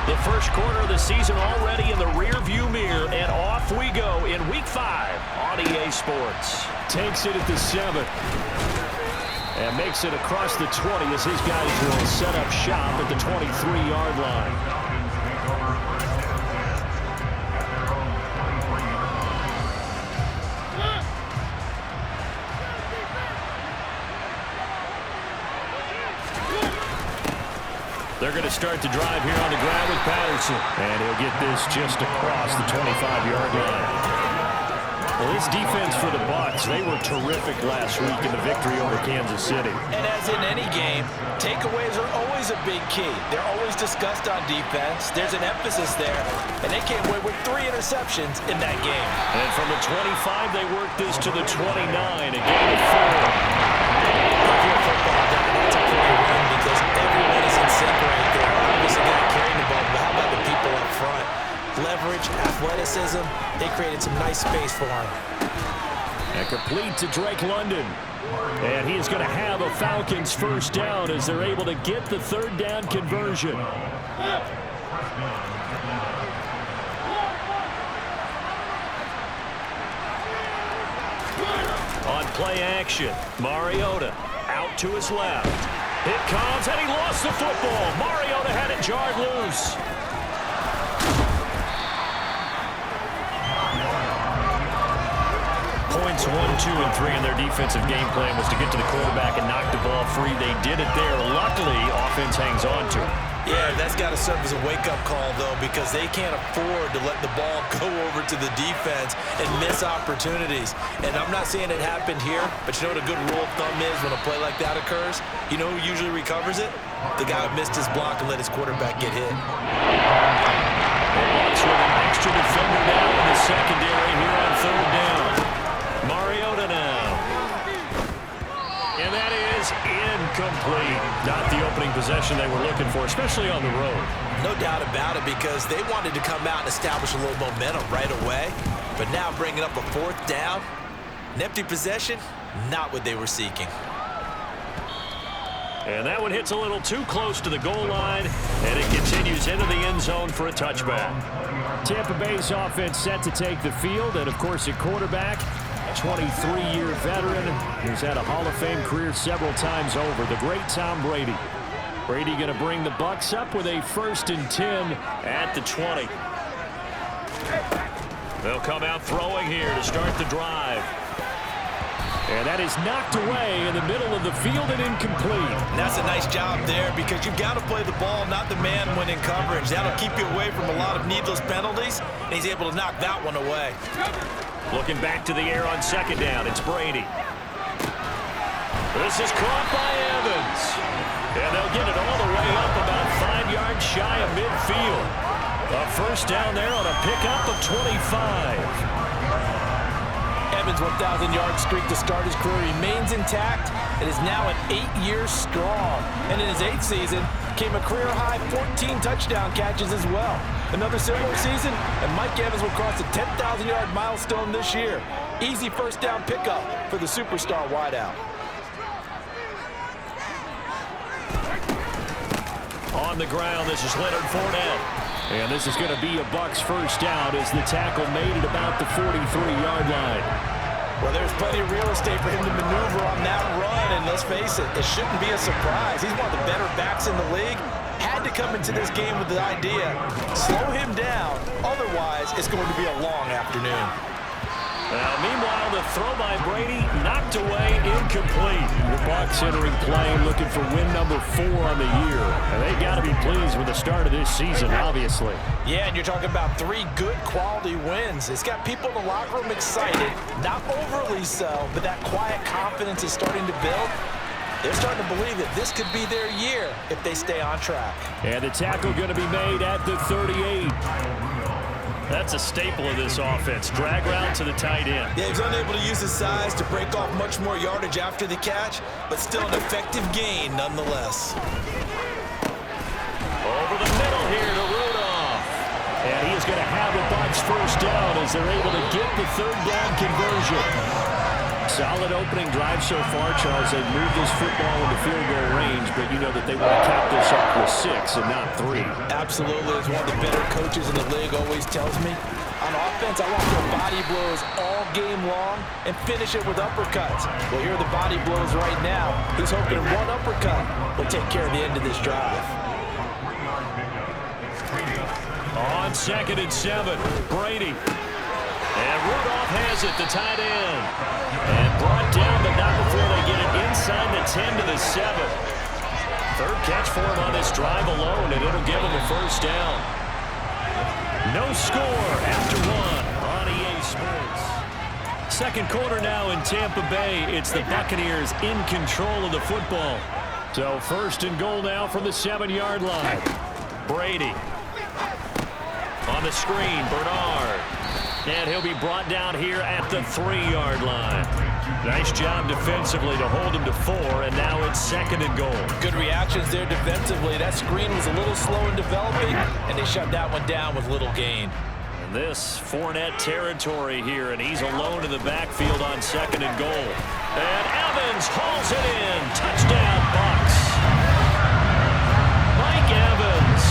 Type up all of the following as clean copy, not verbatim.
The first quarter of the season already in the rearview mirror, and off we go in Week 5 on EA Sports. Takes it at the 7. And makes it across the 20 as his guys will set up shop at the 23-yard line. They're going to start the drive here on the ground with Patterson. And he'll get this just across the 25-yard line. Well, this defense for the Bucs, they were terrific last week in the victory over Kansas City. And as in any game, takeaways are always a big key. They're always discussed on defense. There's an emphasis there. And they came away with 3 interceptions in that game. And from the 25, they worked this to the 29. A gain of 4. Football, that's a pretty win because everyone is in sync right there. Obviously, they're not carrying the ball, but how about the people up front? Leverage, athleticism, they created some nice space for him. And complete to Drake London. And he is going to have a Falcons first down as they're able to get the 3rd down conversion. On play action, Mariota out to his left. It comes, and he lost the football. Mariota had it jarred loose. Points 1, 2, and 3 in their defensive game plan was to get to the quarterback and knock the ball free. They did it there. Luckily, offense hangs on to it. Yeah, that's got to serve as a wake-up call, though, because they can't afford to let the ball go over to the defense and miss opportunities. And I'm not saying it happened here, but you know what a good rule of thumb is when a play like that occurs? You know who usually recovers it? The guy who missed his block and let his quarterback get hit. The Bucs with an extra defender now in the secondary here on 3rd down. Mariota now. And that is incomplete. Not the opening possession they were looking for, especially on the road. No doubt about it, because they wanted to come out and establish a little momentum right away. But now bringing up a 4th down, an empty possession, not what they were seeking. And that one hits a little too close to the goal line, and it continues into the end zone for a touchback. Tampa Bay's offense set to take the field, and of course at quarterback, 23-year veteran who's had a Hall of Fame career several times over, the great Tom Brady. Brady going to bring the Bucs up with a 1st and 10 at the 20. They'll come out throwing here to start the drive. And that is knocked away in the middle of the field and incomplete. And that's a nice job there because you've got to play the ball, not the man when in coverage. That'll keep you away from a lot of needless penalties, and he's able to knock that one away. Looking back to the air on 2nd down, it's Brady. This is caught by Evans. And they'll get it all the way up about 5 yards shy of midfield. A first down there on a pickup of 25. Evans' 1,000-yard streak to start his career remains intact and is now at 8 years strong. And in his 8th season, came a career-high 14 touchdown catches as well. Another similar season, and Mike Evans will cross the 10,000-yard milestone this year. Easy first down pickup for the superstar wideout. On the ground, this is Leonard Fournette. And this is going to be a Bucs first down as the tackle made it about the 43-yard line. Well, there's plenty of real estate for him to maneuver on that run, and let's face it, it shouldn't be a surprise. He's one of the better backs in the league. Had to come into this game with the idea, slow him down, otherwise it's going to be a long afternoon. Now, meanwhile, the throw by Brady knocked away, incomplete. The Bucs entering play looking for win number 4 on the year. And they've got to be pleased with the start of this season, obviously. Yeah, and you're talking about 3 good quality wins. It's got people in the locker room excited, not overly so, but that quiet confidence is starting to build. They're starting to believe that this could be their year if they stay on track. And the tackle going to be made at the 38. That's a staple of this offense. Drag route to the tight end. Yeah, he's unable to use his size to break off much more yardage after the catch, but still an effective gain nonetheless. Over the middle here to Rudolph. And he is going to have the Bucs first down as they're able to get the 3rd down conversion. Solid opening drive so far, Charles. They've moved this football into field goal range, but you know that they want to cap this off with 6 and not 3. Absolutely. As one of the better coaches in the league always tells me, on offense, I want their body blows all game long and finish it with uppercuts. Well, here are the body blows right now. He's hoping one uppercut will take care of the end of this drive. On 2nd and 7, Brady. And Rudolph has it, the tight end. And brought down, but not before they get it inside the 10 to the 7. Third catch for him on this drive alone, and it'll give him a first down. No score after 1 on EA Sports. Second quarter now in Tampa Bay. It's the Buccaneers in control of the football. So first and goal now from the 7-yard line. Brady. On the screen, Bernard. And he'll be brought down here at the 3-yard line. Nice job defensively to hold him to 4, and now it's 2nd and goal. Good reactions there defensively. That screen was a little slow in developing, and they shut that one down with little gain. And this Fournette territory here, and he's alone in the backfield on 2nd and goal. And Evans hauls it in. Touchdown, Bucs. Mike Evans.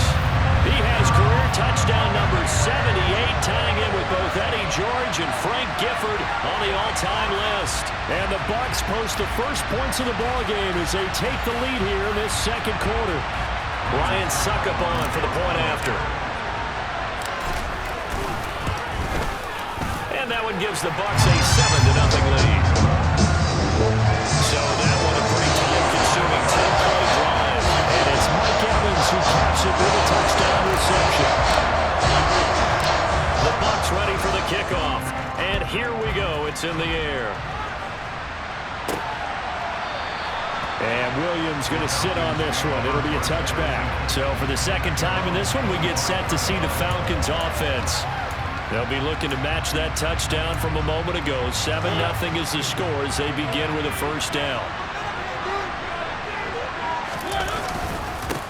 He has career touchdown number 78, tying in with both Eddie George and Frank Gifford on the all-time list. And the Bucs post the first points of the ballgame as they take the lead here in this second quarter. Ryan Suckup on for the point after. And that one gives the Bucs a 7-0 lead. So that one a pretty time-consuming 10-play drive. And it's Mike Evans who caps it with a touchdown reception. The Bucs ready for the kickoff. And here we go. It's in the air. And Williams going to sit on this one. It'll be a touchback. So for the second time in this one, we get set to see the Falcons offense. They'll be looking to match that touchdown from a moment ago. 7-0 is the score as they begin with a first down.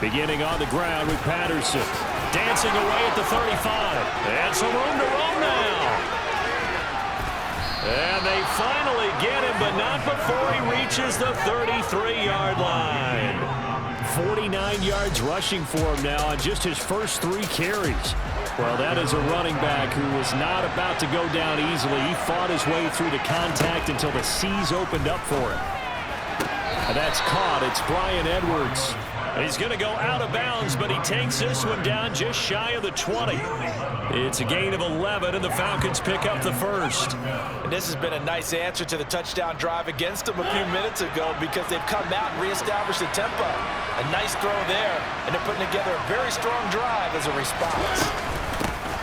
Beginning on the ground with Patterson. Dancing away at the 35. And some room to roam now. And they finally get him, but not before he reaches the 33-yard line. 49 yards rushing for him now on just his first 3 carries. Well, that is a running back who was not about to go down easily. He fought his way through the contact until the seas opened up for him. And that's caught. It's Bryan Edwards. He's going to go out of bounds, but he takes this one down just shy of the 20. It's a gain of 11, and the Falcons pick up the first. And this has been a nice answer to the touchdown drive against them a few minutes ago because they've come out and reestablished the tempo. A nice throw there, and they're putting together a very strong drive as a response.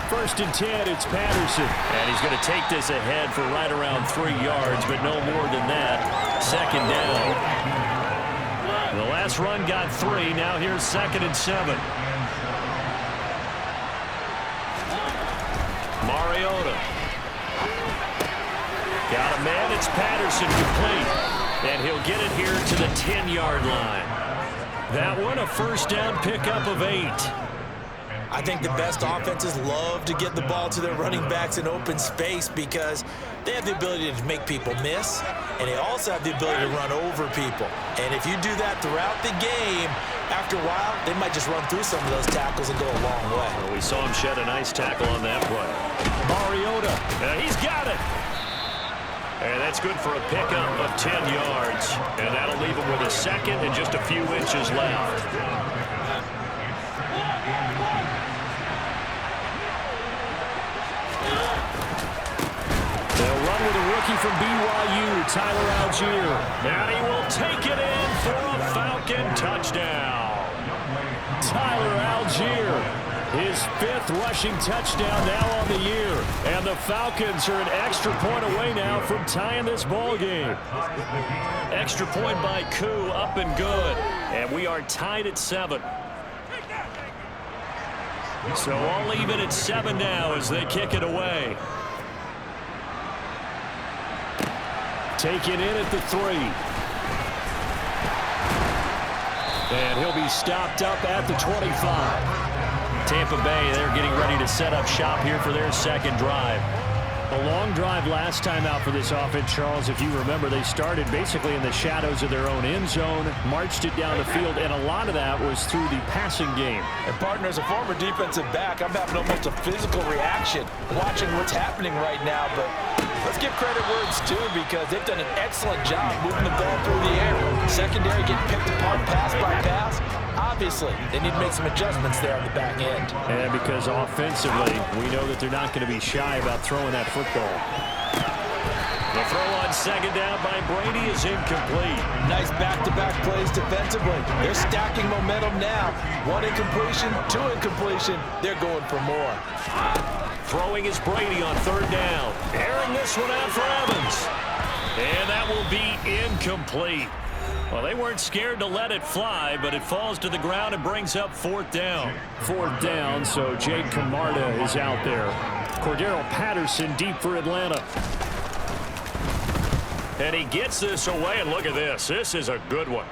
First and 10, it's Patterson. And he's going to take this ahead for right around 3 yards, but no more than that. Second down. The last run got 3. Now here's 2nd and 7. Mariota. Got a man. It's Patterson complete. And he'll get it here to the 10-yard line. That one a first down pickup of 8. I think the best offenses love to get the ball to their running backs in open space because they have the ability to make people miss, and they also have the ability to run over people. And if you do that throughout the game, after a while, they might just run through some of those tackles and go a long way. Well, we saw him shed a nice tackle on that play. Mariota, he's got it. And that's good for a pickup of 10 yards. And that'll leave him with a second and just a few inches left. They'll run with a rookie from BYU, Tyler Algier. And he will take it in for a Falcon touchdown. Tyler Algier, his 5th rushing touchdown now on the year. And the Falcons are an extra point away now from tying this ball game. Extra point by Koo, up and good. And we are tied at 7. So all even at 7 now as they kick it away. Taken in at the 3. And he'll be stopped up at the 25. Tampa Bay, they're getting ready to set up shop here for their second drive. A long drive last time out for this offense, Charles. If you remember, they started basically in the shadows of their own end zone, marched it down the field, and a lot of that was through the passing game. And partner, as a former defensive back, I'm having almost a physical reaction watching what's happening right now. But let's give credit where it's due, because they've done an excellent job moving the ball through the air. Secondary getting picked apart pass by pass. Obviously, they need to make some adjustments there on the back end. And because offensively, we know that they're not going to be shy about throwing that football. The throw on second down by Brady is incomplete. Nice back-to-back plays defensively. They're stacking momentum now. One incompletion, two incompletion. They're going for more. Throwing is Brady on third down. Airing this one out for Evans. And that will be incomplete. Well, they weren't scared to let it fly, but it falls to the ground and brings up fourth down. Fourth down, so Jake Camarda is out there. Cordero Patterson deep for Atlanta. And he gets this away, and look at this. This is a good one.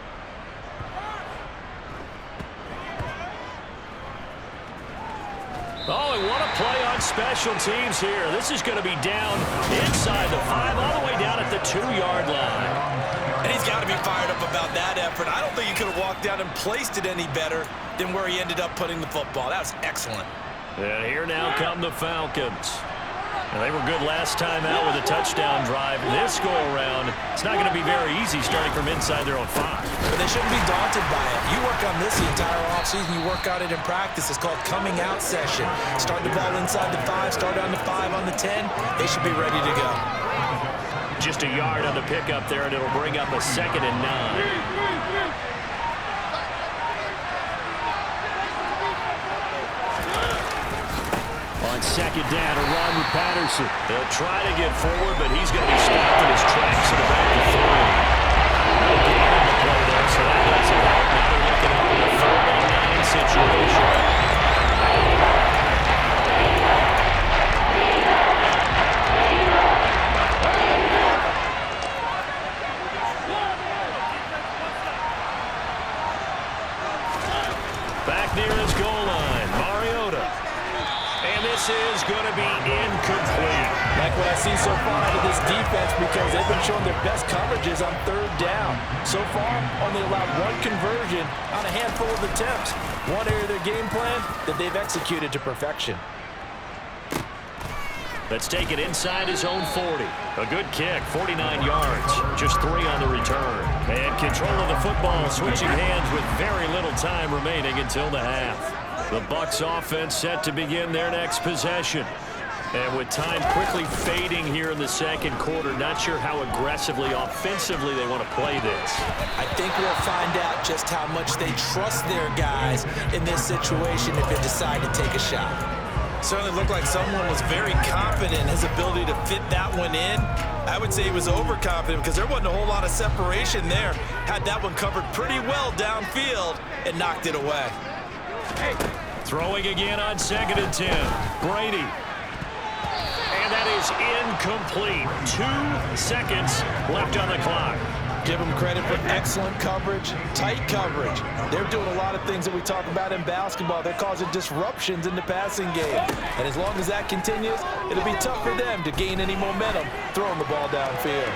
Oh, and what a play on special teams here. This is going to be down inside the 5, all the way down at the 2-yard line. And he's got to be fired up about that effort. I don't think he could have walked down and placed it any better than where he ended up putting the football. That was excellent. And here now come the Falcons. And they were good last time out with a touchdown drive. This go-around, it's not going to be very easy starting from inside their own 5. But they shouldn't be daunted by it. You work on this the entire offseason. You work on it in practice. It's called coming out session. Start the ball inside the 5, start on the 5, on the 10. They should be ready to go. Just a yard on the pickup there, and it'll bring up a 2nd and 9. On second down, a run with Patterson. They'll try to get forward, but he's going to be stopped in his tracks at about the 3. No gain on the play there, so that doesn't help. Now they're looking at a 3rd and 9 situation. Back near his goal line, Mariota. And this is going to be incomplete. Like what I've seen so far out of this defense, because they've been showing their best coverages on 3rd down. So far, only allowed 1 conversion on a handful of attempts. One area of their game plan that they've executed to perfection. Let's take it inside his own 40. A good kick, 49 yards. Just 3 on the return. And control of the football, switching hands with very little time remaining until the half. The Bucs offense set to begin their next possession. And with time quickly fading here in the second quarter, not sure how aggressively, offensively they want to play this. I think we'll find out just how much they trust their guys in this situation if they decide to take a shot. Certainly looked like someone was very confident in his ability to fit that one in. I would say he was overconfident because there wasn't a whole lot of separation there. Had that one covered pretty well downfield and knocked it away. Throwing again on 2nd and 10. Brady. And that is incomplete. 2 seconds left on the clock. Give them credit for excellent coverage, tight coverage. They're doing a lot of things that we talk about in basketball. They're causing disruptions in the passing game. And as long as that continues, it'll be tough for them to gain any momentum throwing the ball downfield.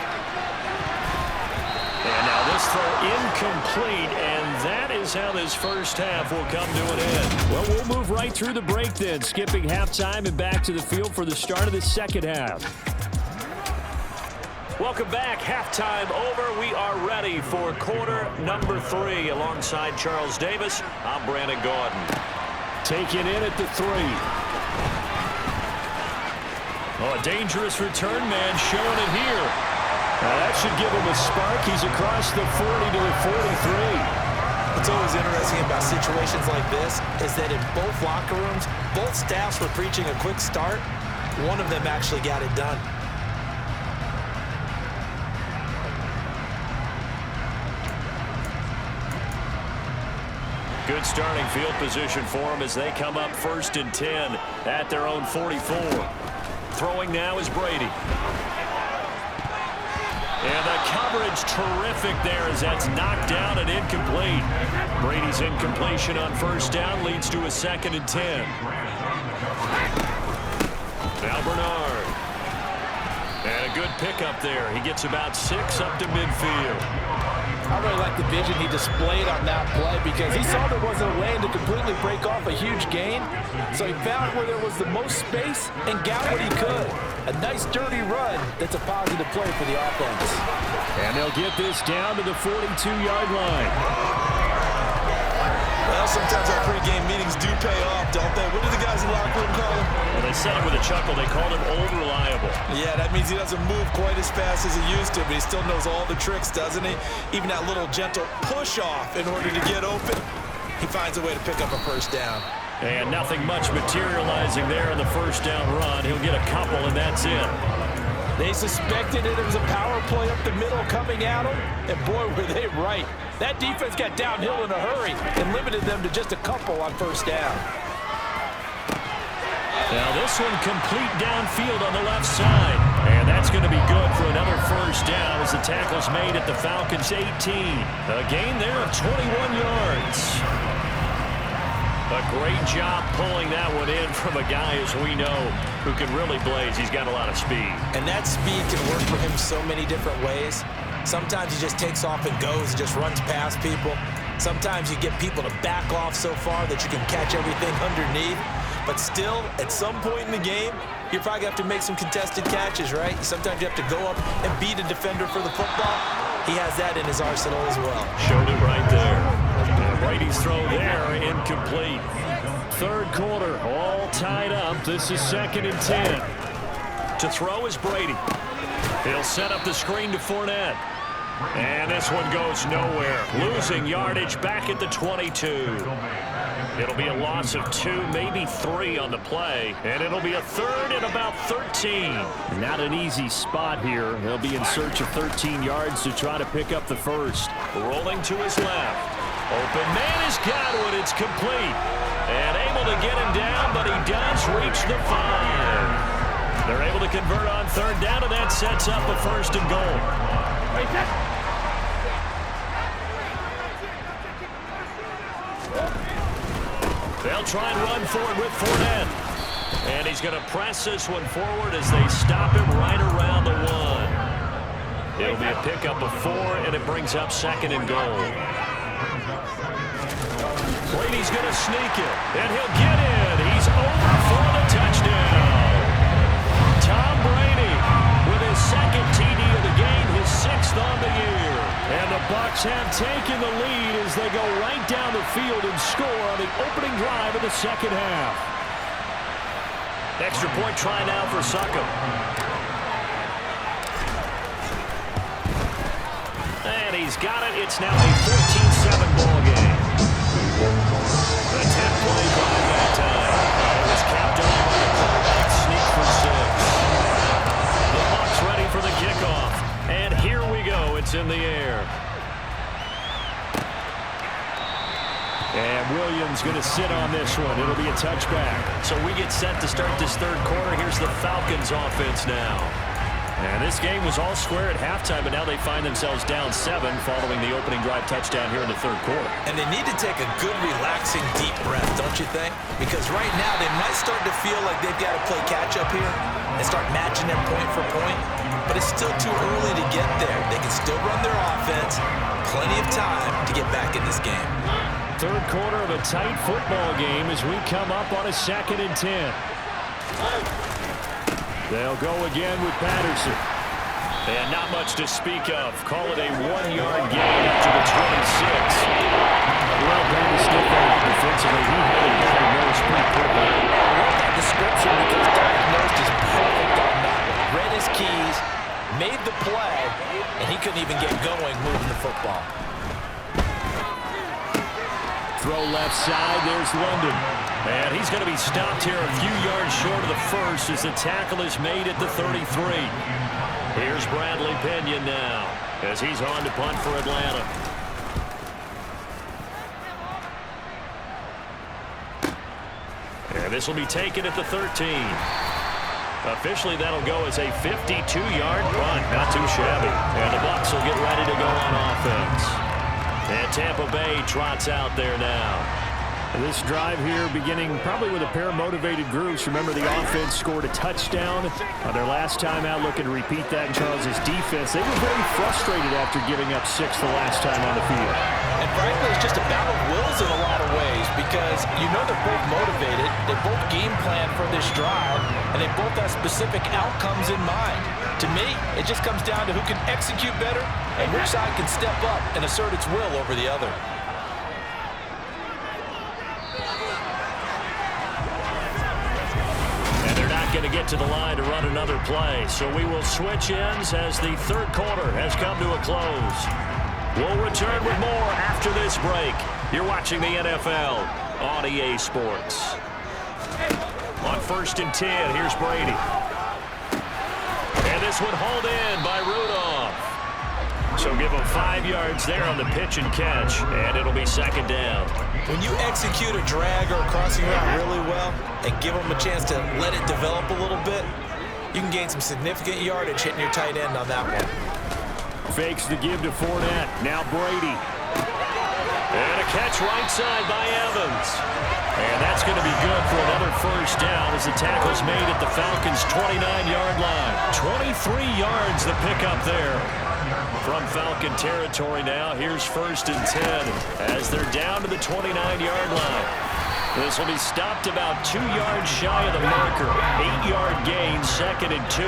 And now this throw incomplete, and that is how this first half will come to an end. Well, we'll move right through the break then, skipping halftime and back to the field for the start of the second half. Welcome back. Halftime over. We are ready for quarter number 3. Alongside Charles Davis, I'm Brandon Gordon. Taking in at the 3. Oh, a dangerous return man showing it here. Now that should give him a spark. He's across the 40 to the 43. What's always interesting about situations like this is that in both locker rooms, both staffs were preaching a quick start. One of them actually got it done. Good starting field position for them as they come up 1st and 10 at their own 44. Throwing now is Brady. And the coverage terrific there as that's knocked down and incomplete. Brady's incompletion on 1st down leads to a 2nd and 10. Now Bernard. And a good pickup there. He gets about 6 up to midfield. I really like the vision he displayed on that play because he saw there wasn't a lane to completely break off a huge gain. So he found where there was the most space and got what he could. A nice dirty run that's a positive play for the offense. And they'll get this down to the 42-yard line. Well, sometimes our pregame meetings do pay off, don't they? What do the guys in the locker room call him? Well, they said it with a chuckle. They called him old reliable. Yeah, that means he doesn't move quite as fast as he used to, but he still knows all the tricks, doesn't he? Even that little gentle push-off in order to get open, he finds a way to pick up a first down. And nothing much materializing there on the first down run. He'll get a couple, and that's it. They suspected it was a power play up the middle coming at them, and boy, were they right. That defense got downhill in a hurry and limited them to just a couple on first down. Now this one complete downfield on the left side. And that's going to be good for another first down as the tackle's made at the Falcons 18. A gain there of 21 yards. A great job pulling that one in from a guy, as we know, who can really blaze. He's got a lot of speed. And that speed can work for him so many different ways. Sometimes he just takes off and goes, just runs past people. Sometimes you get people to back off so far that you can catch everything underneath. But still, at some point in the game, you're probably going to have to make some contested catches, right? Sometimes you have to go up and beat a defender for the football. He has that in his arsenal as well. Showed it right there. And Brady's throw there, incomplete. Third quarter, all tied up. This is 2nd and 10. To throw is Brady. He'll set up the screen to Fournette. And this one goes nowhere. Losing yardage back at the 22. It'll be a loss of 2, maybe 3 on the play. And it'll be a 3rd and about 13. Not an easy spot here. He'll be in search of 13 yards to try to pick up the first. Rolling to his left. Open man has got one. It's complete. And able to get him down, but he does reach the 5. They're able to convert on 3rd down, and that sets up a 1st and goal. They'll try and run for it with Fournette. And he's going to press this one forward as they stop him right around the 1. It'll be a pickup of 4, and it brings up 2nd and goal. Brady's going to sneak it, and he'll get in. He's over for the touchdown. Tom Brady with his 2nd TD of the game, his 6th on the year. And the Bucs have taken the lead as they go right down the field and score on the opening drive of the second half. Extra point try now for Suckham. And he's got it. It's now a 14-7 ball game. The 10-play drive that time. It was capped off by the quarterback sneak for 6. The Bucs ready for the kickoff. And here we go. It's in the air. And Williams going to sit on this one. It'll be a touchback. So we get set to start this 3rd quarter. Here's the Falcons offense now. And this game was all square at halftime, but now they find themselves down 7 following the opening drive touchdown here in the 3rd quarter. And they need to take a good, relaxing, deep breath, don't you think? Because right now they might start to feel like they've got to play catch-up here and start matching them point for point. But it's still too early to get there. They can still run their offense. Plenty of time to get back in this game. 3rd quarter of a tight football game as we come up on a 2nd and 10. They'll go again with Patterson. And not much to speak of. Call it a 1-yard gain to the 26. Well, Brady still out defensively. He had it diagnosed pretty quickly. I love that description because diagnosed is perfect on that one. Read his keys, made the play, and he couldn't even get going moving the football. Throw left side. There's London. And he's going to be stopped here a few yards short of the first as the tackle is made at the 33. Here's Bradley Pinion now as he's on to punt for Atlanta. And this will be taken at the 13. Officially, that'll go as a 52-yard punt. Not too shabby. And the Bucs will get ready to go on offense. And Tampa Bay trots out there now. This drive here beginning probably with a pair of motivated groups. Remember, the offense scored a touchdown on their last time out, looking to repeat that in Charles's defense. They were very frustrated after giving up 6 the last time on the field. And frankly, it's just a battle of wills in a lot of ways because you know they're both motivated, they both game plan for this drive, and they both have specific outcomes in mind. To me, it just comes down to who can execute better and which side can step up and assert its will over the other. Going to get to the line to run another play. So we will switch ends as the third quarter has come to a close. We'll return with more after this break. You're watching the NFL on EA Sports. On 1st and 10, here's Brady. And this one hauled in by Rudolph. So give him 5 yards there on the pitch and catch, and it'll be 2nd down. When you execute a drag or a crossing route really well and give them a chance to let it develop a little bit, you can gain some significant yardage hitting your tight end on that one. Fakes the give to Fournette. Now Brady. And a catch right side by Evans. And that's going to be good for another 1st down as the tackle's made at the Falcons' 29-yard line. 23 yards the pickup there. From Falcon territory now, here's 1st and 10 as they're down to the 29-yard line. This will be stopped about 2 yards shy of the marker. 8-yard gain, 2nd and 2.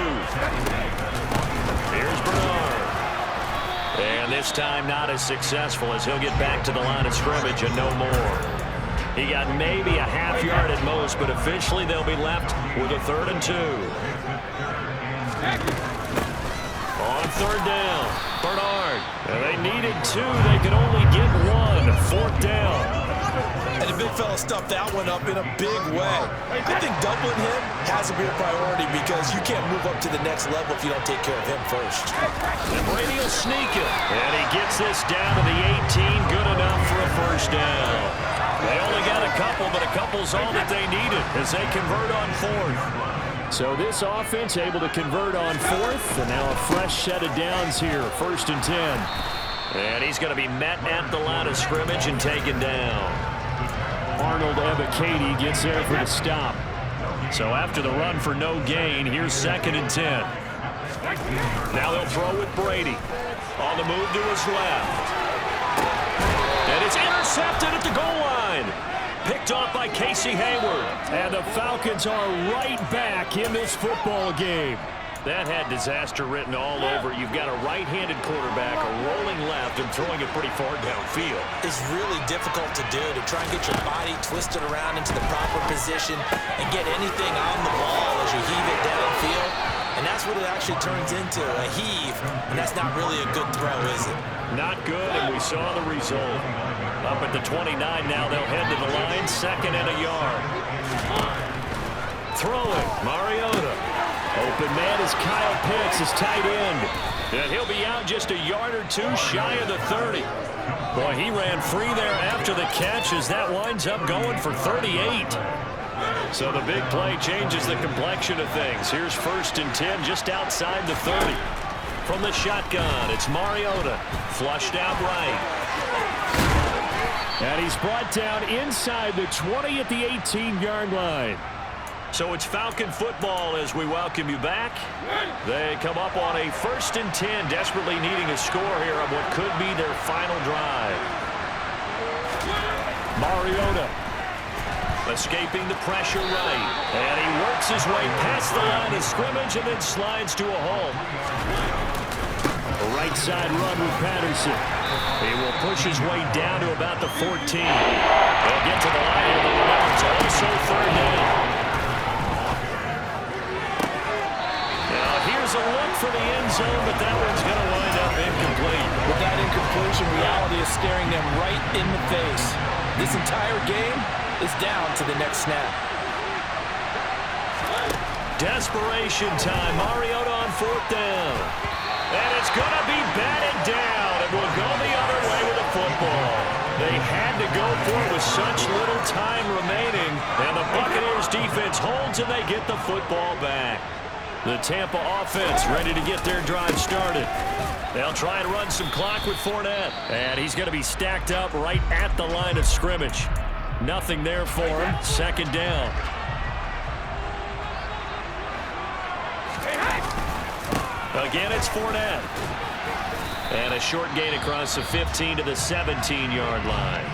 Here's Bernard. And this time not as successful as he'll get back to the line of scrimmage and no more. He got maybe a half yard at most, but officially they'll be left with a 3rd and 2. On 3rd down, Bernard. And they needed 2. They could only get 1. 4th down. And the big fella stuffed that one up in a big way. I think doubling him has to be a priority because you can't move up to the next level if you don't take care of him first. And Brady will sneak it. And he gets this down to the 18. Good enough for a 1st down. They only got a couple, but a couple's all that they needed as they convert on 4th. So this offense able to convert on 4th, and now a fresh set of downs here, 1st and 10. And he's going to be met at the line of scrimmage and taken down. Arnold Ebiketie gets there for the stop. So after the run for no gain, here's 2nd and 10. Now they'll throw with Brady. On the move to his left. And it's intercepted at the goal line. Picked off by Casey Hayward. And the Falcons are right back in this football game. That had disaster written all over. You've got a right-handed quarterback, a rolling left, and throwing it pretty far downfield. It's really difficult to do, to try and get your body twisted around into the proper position and get anything on the ball as you heave it downfield. And that's what it actually turns into, a heave. And that's not really a good throw, is it? Not good, and we saw the result. Up at the 29 now, they'll head to the line, 2nd and a yard. Throwing, Mariota. Open man is Kyle Pitts, his tight end. And he'll be out just a yard or 2 shy of the 30. Boy, he ran free there after the catch as that winds up going for 38. So the big play changes the complexion of things. Here's 1st and 10 just outside the 30. From the shotgun, it's Mariota. Flushed out right. And he's brought down inside the 20 at the 18-yard line. So it's Falcon football as we welcome you back. They come up on a 1st and 10, desperately needing a score here on what could be their final drive. Mariota escaping the pressure right. And he works his way past the line of scrimmage and then slides to a hole. A right side run with Patterson. He will push his way down to about the 14. They'll get to the line, but remember, it's also 3rd down. Now here's a look for the end zone, but that one's going to wind up incomplete. With that incompletion, reality is staring them right in the face. This entire game is down to the next snap. Desperation time. Mariota on 4th down. And it's going to be batted down. It will go the other way with the football. They had to go for it with such little time remaining. And the Buccaneers defense holds and they get the football back. The Tampa offense ready to get their drive started. They'll try and run some clock with Fournette. And he's going to be stacked up right at the line of scrimmage. Nothing there for him. Second down. Again, it's Fournette. And a short gain across the 15 to the 17-yard line.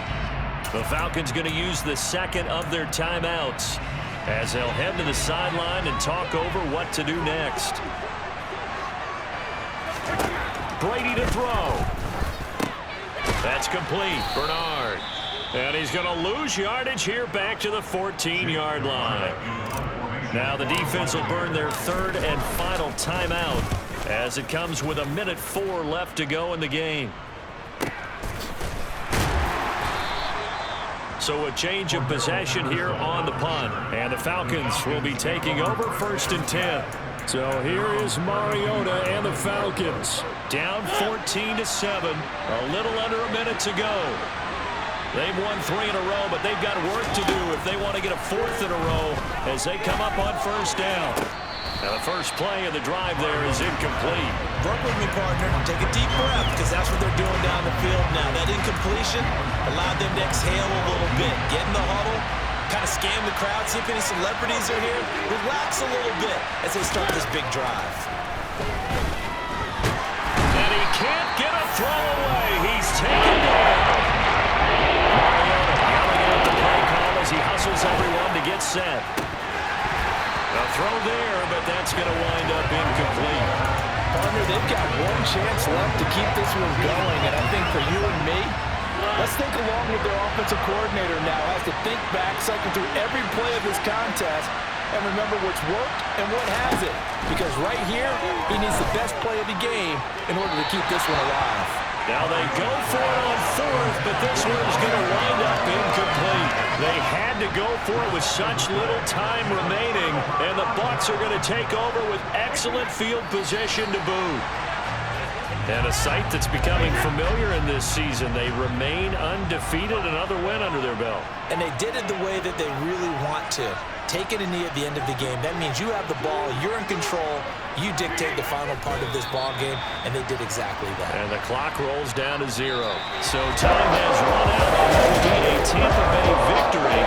The Falcons going to use the second of their timeouts as they'll head to the sideline and talk over what to do next. Brady to throw. That's complete. Bernard. And he's going to lose yardage here back to the 14-yard line. Now the defense will burn their third and final timeout as it comes with 1:04 left to go in the game. So a change of possession here on the punt. And the Falcons will be taking over 1st and 10. So here is Mariota and the Falcons. Down 14-7. A little under a minute to go. They've won 3 in a row, but they've got work to do if they want to get a 4th in a row as they come up on 1st down. Now the first play of the drive there is incomplete. Work with me, partner. Take a deep breath because that's what they're doing down the field now. That incompletion allowed them to exhale a little bit. Get in the huddle, kind of scan the crowd, see if any celebrities are here. Relax a little bit as they start this big drive. And he can't get a throw away. He's taken down. Mariota yelling out the play call as he hustles everyone to get set. A throw there, but that's going to wind up incomplete. Partner, they've got one chance left to keep this one going, and I think for you and me, let's think along with their offensive coordinator now. Has to think back, cycle through every play of this contest, and remember what's worked and what hasn't. Because right here, he needs the best play of the game in order to keep this one alive. Now they go for it on 4th, but this one's going to wind up incomplete. They had to go for it with such little time remaining, and the Bucs are going to take over with excellent field position to boot. And a sight that's becoming familiar in this season. They remain undefeated, another win under their belt. And they did it the way that they really want to. Taking a knee at the end of the game. That means you have the ball, you're in control, you dictate the final part of this ball game, and they did exactly that. And the clock rolls down to 0. So time has run out, and it will be a Tampa Bay victory.